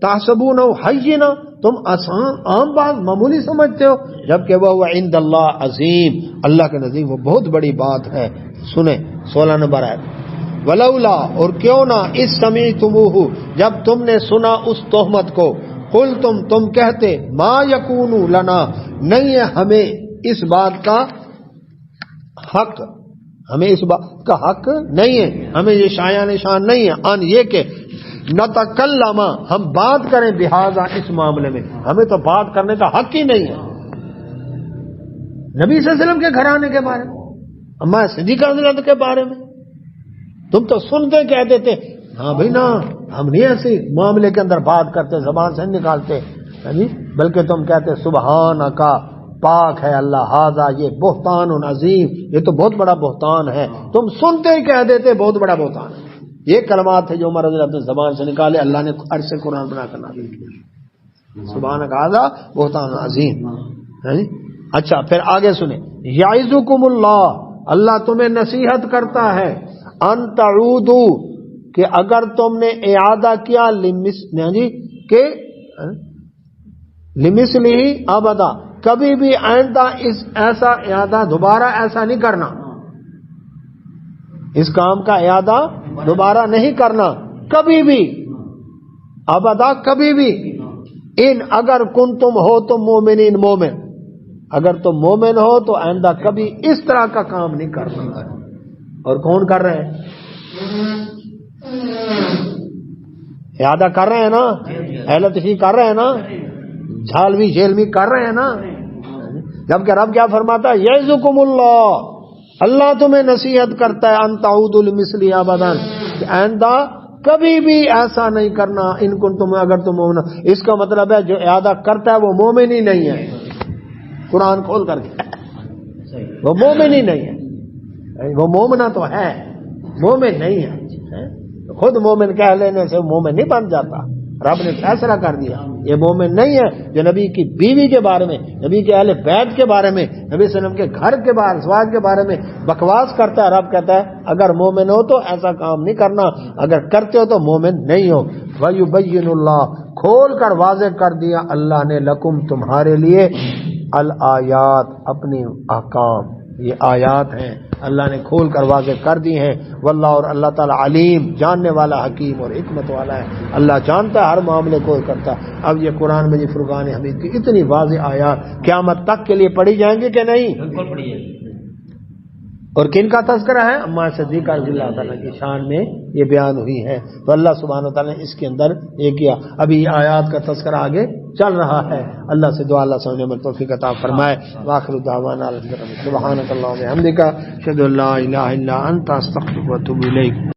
تحسبون حینا، تم آسان عام بات معمولی سمجھتے ہو، جبکہ وہ عند اللہ عظیم، اللہ کے نزدیک وہ بہت بڑی بات ہے۔ سنیں 16 نمبر ہے، ولولا اور کیوں نہ اس سمعتموہ جب تم نے سنا اس تہمت کو، قلتم تم کہتے ما یکون لنا نہیں ہے ہمیں اس بات کا حق، ہمیں اس بات کا حق نہیں ہے، ہمیں یہ شایع نشان نہیں ہے، ان یہ کہ نتکلم ہم بات کریں بہذا اس معاملے میں، ہمیں تو بات کرنے کا حق ہی نہیں ہے نبی صلی اللہ علیہ وسلم کے گھرانے کے بارے میں، اما صدیقہ رضی اللہ عنہ کے بارے میں۔ تم تو سنتے کہہ دیتے ہاں بھائی نا ہم نہیں ایسے معاملے کے اندر بات کرتے، زبان سے نکالتے، بلکہ تم کہتے سبحانک پاک ہے اللہ، ھذا یہ بہتان عظیم، یہ تو بہت بڑا بہتان ہے، تم سنتے ہی کہہ دیتے بہت بڑا بہتان ہے۔ یہ کلمات تھے جو عمر رضی اللہ عنہ زبان سے نکالے، اللہ نے عرش سے قرآن بنا کر نازل کیا، سبحانک ھذا بہتان عظیم۔ اچھا پھر آگے سنیں، یعظکم اللہ، اللہ تمہیں نصیحت کرتا ہے، ان تعودوا کہ اگر تم نے اعادہ کیا لمثلہ ابدا، کبھی بھی آئندہ اس ایسا اعادہ دوبارہ ایسا نہیں کرنا، اس کام کا اعادہ دوبارہ نہیں کرنا کبھی بھی، ابدا کبھی بھی، ان اگر کنتم ہو تم مومنین مومن، اگر تم مومن ہو تو آئندہ کبھی اس طرح کا کام نہیں کرنا۔ اور کون کر رہے ہیں؟ اعادہ کر رہے ہیں نا، اہل تشیع کر رہے ہیں نا، جھالوی جیلمی کر رہے ہیں نا، جبکہ رب کیا فرماتا ہے یعظکم اللہ، اللہ تمہیں نصیحت کرتا ہے ان تعودوا لمثلہ ابدا، کہ آئندہ کبھی بھی ایسا نہیں کرنا، ان کنتم اگر تم مومن، اس کا مطلب ہے جو اعادہ کرتا ہے وہ مومن ہی نہیں ہے، قرآن کھول کر کے وہ مومن ہی نہیں ہے، وہ مومنہ تو ہے مومن نہیں ہے، خود مومن کہہ لینے سے مومن نہیں بن جاتا، رب نے فیصلہ کر دیا یہ مومن نہیں ہے جو نبی کی بیوی کے بارے میں، نبی کے اہل بیت کے بارے میں، نبی صلی اللہ علیہ وسلم کے گھر کے بارے ازواج کے بارے میں بکواس کرتا ہے، رب کہتا ہے اگر مومن ہو تو ایسا کام نہیں کرنا، اگر کرتے ہو تو مومن نہیں ہو۔ وَيُبَيِّنُ اللَّهُ کھول کر واضح کر دیا اللہ نے، لکم تمہارے لیے، الآیات اپنی احکام، یہ آیات ہیں اللہ نے کھول کر واضح کر دی ہیں، واللہ اور اللہ تعالیٰ علیم جاننے والا، حکیم اور حکمت والا ہے، اللہ جانتا ہے ہر معاملے کو کرتا ہے۔ اب یہ قرآن مجید فرقان حمید کی اتنی واضح آیات قیامت تک کے لیے پڑھی جائیں گی کہ نہیں؟ بالکل پڑھی ہے۔ اور کن کا تذکرہ ہے؟ اما صدیقہ رضی اللہ تعالیٰ کی شان میں یہ بیان ہوئی ہے. تو اللہ سبحانہ وتعالیٰ نے اس کے اندر یہ کیا. ابھی آیات کا تذکرہ آگے چل رہا ہے. اللہ سے دعا اللہ سمجھنے میں توفیق عطا فرمائے. وآخر دعوانا سبحانک اللہم و بحمدک اشہد ان لا الہ الا انت استغفرک و اتوب الیک.